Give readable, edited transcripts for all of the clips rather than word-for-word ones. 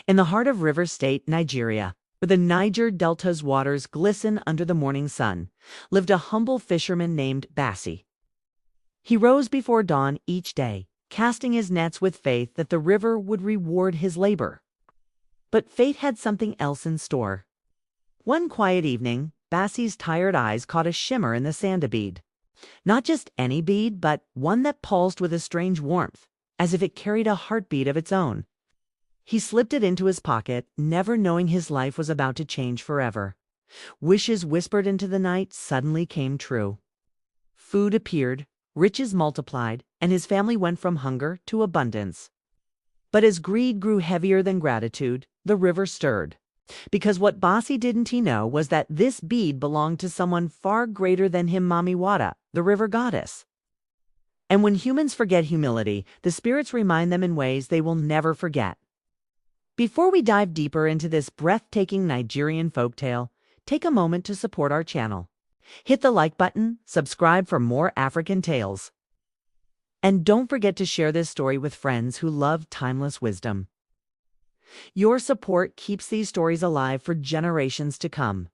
In the heart of River State, Nigeria, where the Niger Delta's waters glisten under the morning sun, lived a humble fisherman named Bassie. He rose before dawn each day, casting his nets with faith that the river would reward his labor. But fate had something else in store. One quiet evening, Bassie's tired eyes caught a shimmer in the sand of bead. Not just any bead, but one that pulsed with a strange warmth, as if it carried a heartbeat of its own. He slipped it into his pocket, never knowing his life was about to change forever. Wishes whispered into the night suddenly came true. Food appeared, riches multiplied, and his family went from hunger to abundance. But as greed grew heavier than gratitude, the river stirred. Because what Bassie didn't he know was that this bead belonged to someone far greater than him, Mami Wata, the river goddess. And when humans forget humility, the spirits remind them in ways they will never forget. Before we dive deeper into this breathtaking Nigerian folktale, take a moment to support our channel. Hit the like button, subscribe for more African tales. And don't forget to share this story with friends who love timeless wisdom. Your support keeps these stories alive for generations to come.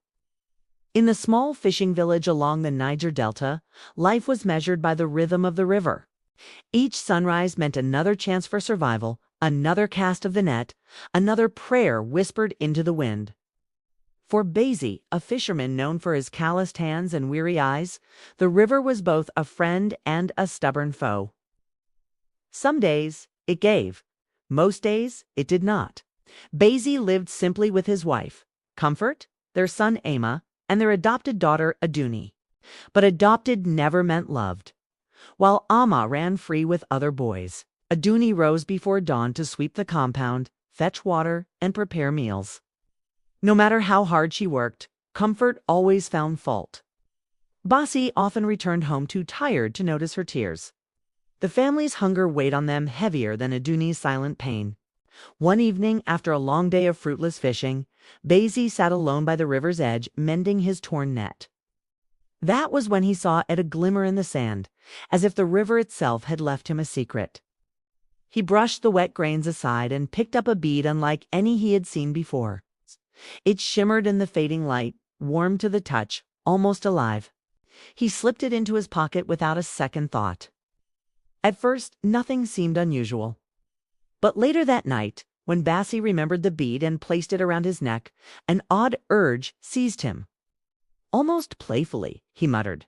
In the small fishing village along the Niger Delta, life was measured by the rhythm of the river. Each sunrise meant another chance for survival, another cast of the net, another prayer whispered into the wind. For Bassie, a fisherman known for his calloused hands and weary eyes, the river was both a friend and a stubborn foe. Some days it gave. Most days it did not. Bassie lived simply with his wife, Comfort, their son Ama, and their adopted daughter Aduni. But adopted never meant loved. While Ama ran free with other boys, Aduni rose before dawn to sweep the compound, fetch water, and prepare meals. No matter how hard she worked, Comfort always found fault. Bassie often returned home too tired to notice her tears. The family's hunger weighed on them heavier than Aduni's silent pain. One evening, after a long day of fruitless fishing, Bassie sat alone by the river's edge, mending his torn net. That was when he saw a glimmer in the sand, as if the river itself had left him a secret. He brushed the wet grains aside and picked up a bead unlike any he had seen before. It shimmered in the fading light, warm to the touch, almost alive. He slipped it into his pocket without a second thought. At first, nothing seemed unusual. But later that night, when Bassie remembered the bead and placed it around his neck, an odd urge seized him. Almost playfully, he muttered,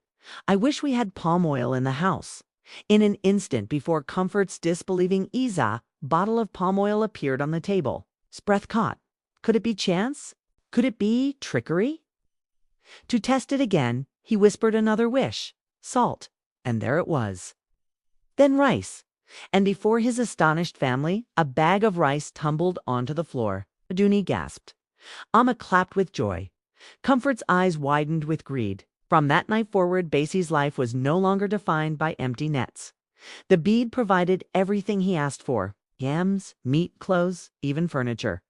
"I wish we had palm oil in the house." In an instant before Comfort's disbelieving bottle of palm oil appeared on the table. His breath caught. Could it be chance? Could it be trickery? To test it again, he whispered another wish, salt, and there it was. Then rice. And before his astonished family, a bag of rice tumbled onto the floor. Aduni gasped. Ama clapped with joy. Comfort's eyes widened with greed. From that night forward, Bassie's life was no longer defined by empty nets. The bead provided everything he asked for: yams, meat, clothes, even furniture.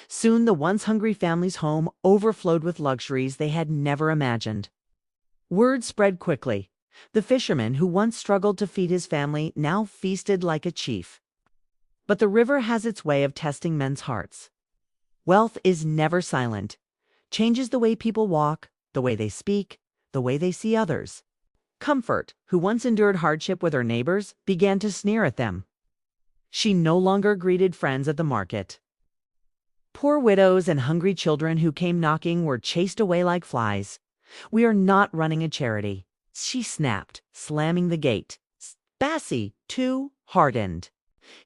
Soon the once hungry family's home overflowed with luxuries they had never imagined. Word spread quickly. The fisherman who once struggled to feed his family now feasted like a chief. But the river has its way of testing men's hearts. Wealth is never silent, changes the way people walk, the way they speak, the way they see others. Comfort, who once endured hardship with her neighbors, began to sneer at them. She no longer greeted friends at the market. Poor widows and hungry children who came knocking were chased away like flies. "We are not running a charity," she snapped, slamming the gate. Bassie, too, hardened.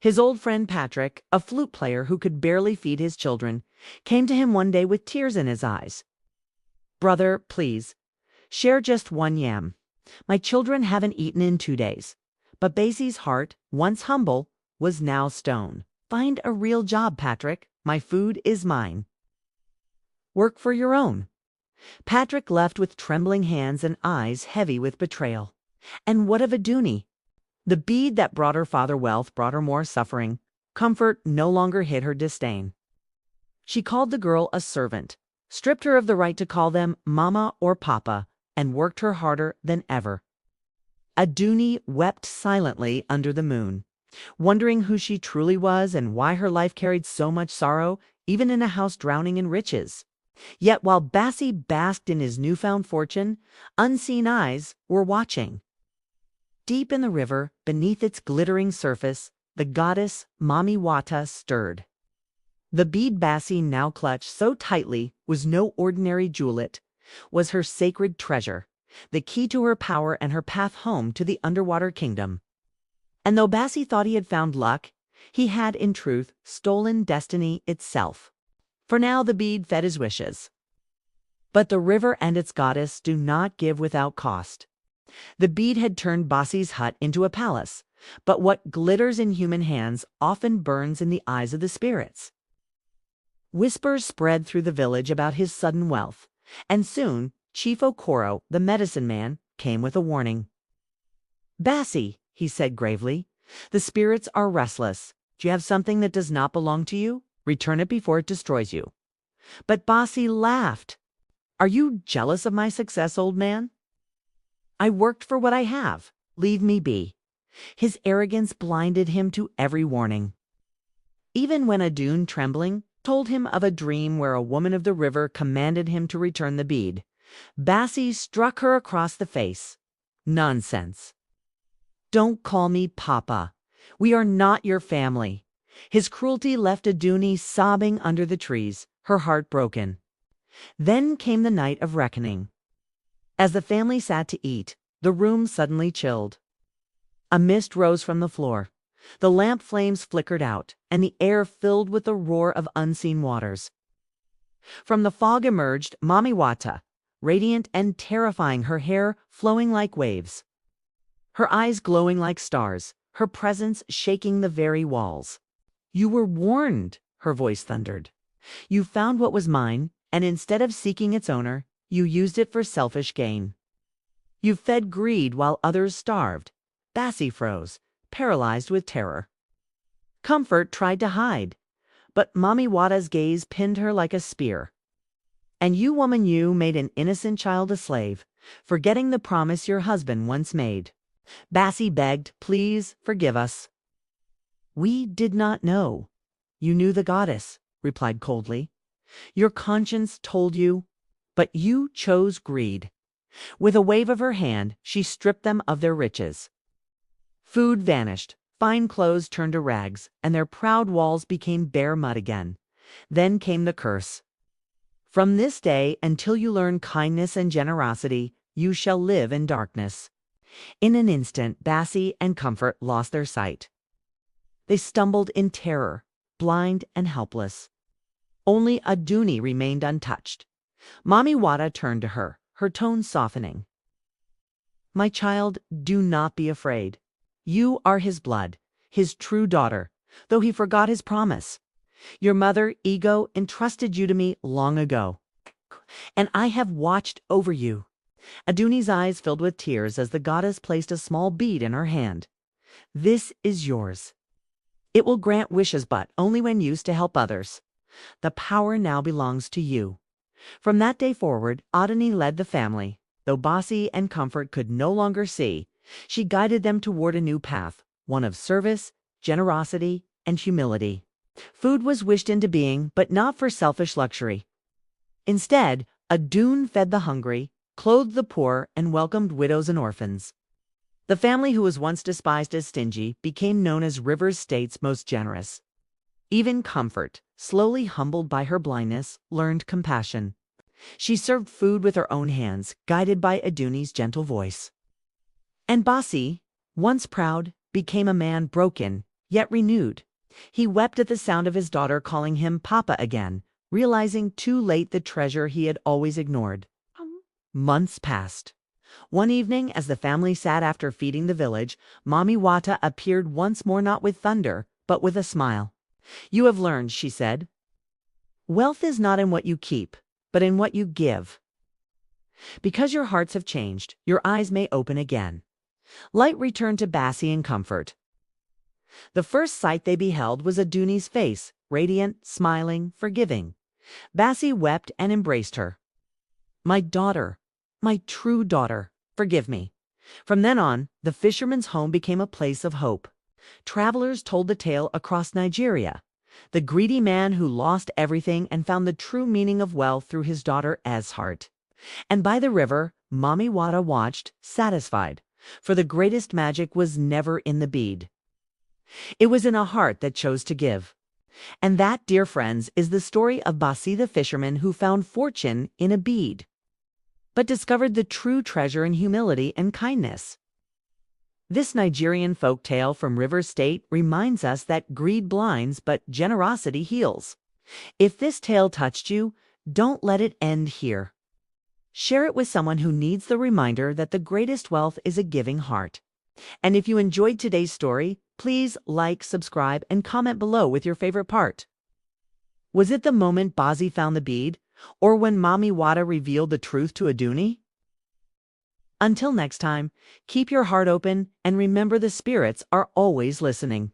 His old friend Patrick, a flute player who could barely feed his children, came to him one day with tears in his eyes. "Brother, please, share just one yam. My children haven't eaten in 2 days." But Bassie's heart, once humble, was now stone. "Find a real job, Patrick. My food is mine." "Work for your own." Patrick left with trembling hands and eyes heavy with betrayal. And what of Aduni? The bead that brought her father wealth brought her more suffering. Comfort no longer hid her disdain. She called the girl a servant, stripped her of the right to call them mama or papa, and worked her harder than ever. Aduni wept silently under the moon, wondering who she truly was and why her life carried so much sorrow, even in a house drowning in riches. Yet while Bassie basked in his newfound fortune, unseen eyes were watching. Deep in the river, beneath its glittering surface, the goddess Mami Wata stirred. The bead Bassie now clutched so tightly was no ordinary jewellet, was her sacred treasure, the key to her power and her path home to the underwater kingdom. And though Bassie thought he had found luck, he had in truth stolen destiny itself. For now the bead fed his wishes. But the river and its goddess do not give without cost. The bead had turned Bassie's hut into a palace, but what glitters in human hands often burns in the eyes of the spirits. Whispers spread through the village about his sudden wealth, and soon Chief Okoro, the medicine man, came with a warning. "Bassie," he said gravely, "the spirits are restless. Do you have something that does not belong to you? Return it before it destroys you." But Bassie laughed. "Are you jealous of my success, old man? I worked for what I have. Leave me be." His arrogance blinded him to every warning. Even when Aduni, trembling, told him of a dream where a woman of the river commanded him to return the bead, Bassie struck her across the face. "Nonsense. Don't call me Papa. We are not your family." His cruelty left Aduni sobbing under the trees, her heart broken. Then came the night of reckoning. As the family sat to eat, the room suddenly chilled. A mist rose from the floor. The lamp flames flickered out, and the air filled with the roar of unseen waters. From the fog emerged Mami Wata, radiant and terrifying, her hair flowing like waves, her eyes glowing like stars, her presence shaking the very walls. "You were warned," her voice thundered. "You found what was mine, and instead of seeking its owner, you used it for selfish gain. You fed greed while others starved." Bassie froze, paralyzed with terror. Comfort tried to hide, but Mami Wata's gaze pinned her like a spear. "And you, woman, you made an innocent child a slave, forgetting the promise your husband once made." Bassie begged, "Please forgive us." "We did not know. You knew the goddess," replied coldly. "Your conscience told you, but you chose greed." With a wave of her hand, she stripped them of their riches. Food vanished, fine clothes turned to rags, and their proud walls became bare mud again. Then came the curse. "From this day, until you learn kindness and generosity, you shall live in darkness." In an instant, Bassie and Comfort lost their sight. They stumbled in terror, blind and helpless. Only Aduni remained untouched. Mami Wata turned to her, her tone softening. "My child, do not be afraid. You are his blood, his true daughter, though he forgot his promise. Your mother, Ego, entrusted you to me long ago, and I have watched over you." Aduni's eyes filled with tears as the goddess placed a small bead in her hand. "This is yours. It will grant wishes, but only when used to help others. The power now belongs to you." From that day forward, Aduni led the family. Though Bassie and Comfort could no longer see, she guided them toward a new path, one of service, generosity, and humility. Food was wished into being, but not for selfish luxury. Instead, Aduni fed the hungry, clothed the poor, and welcomed widows and orphans. The family, who was once despised as stingy, became known as River State's most generous. Even Comfort, slowly humbled by her blindness, learned compassion. She served food with her own hands, guided by Aduni's gentle voice. And Bassie, once proud, became a man broken, yet renewed. He wept at the sound of his daughter calling him Papa again, realizing too late the treasure he had always ignored. Months passed. One evening, as the family sat after feeding the village, Mami Wata appeared once more, not with thunder, but with a smile. "You have learned," she said. "Wealth is not in what you keep, but in what you give. Because your hearts have changed, your eyes may open again." Light returned to Bassie and Comfort. The first sight they beheld was Aduni's face, radiant, smiling, forgiving. Bassie wept and embraced her. "My daughter, my true daughter, forgive me." From then on, the fisherman's home became a place of hope. Travelers told the tale across Nigeria. the greedy man who lost everything and found the true meaning of wealth through his daughter heart. And by the river, Mami Wata watched, satisfied, for the greatest magic was never in the bead. It was in a heart that chose to give. And that, dear friends, is the story of Bassie the fisherman who found fortune in a bead, but discovered the true treasure in humility and kindness. This Nigerian folk tale from River State reminds us that greed blinds, but generosity heals. If this tale touched you, don't let it end here. Share it with someone who needs the reminder that the greatest wealth is a giving heart. And if you enjoyed today's story, please like, subscribe, and comment below with your favorite part. Was it the moment Bassie found the bead, or when Mami Wata revealed the truth to Aduni? Until next time, keep your heart open and remember the spirits are always listening.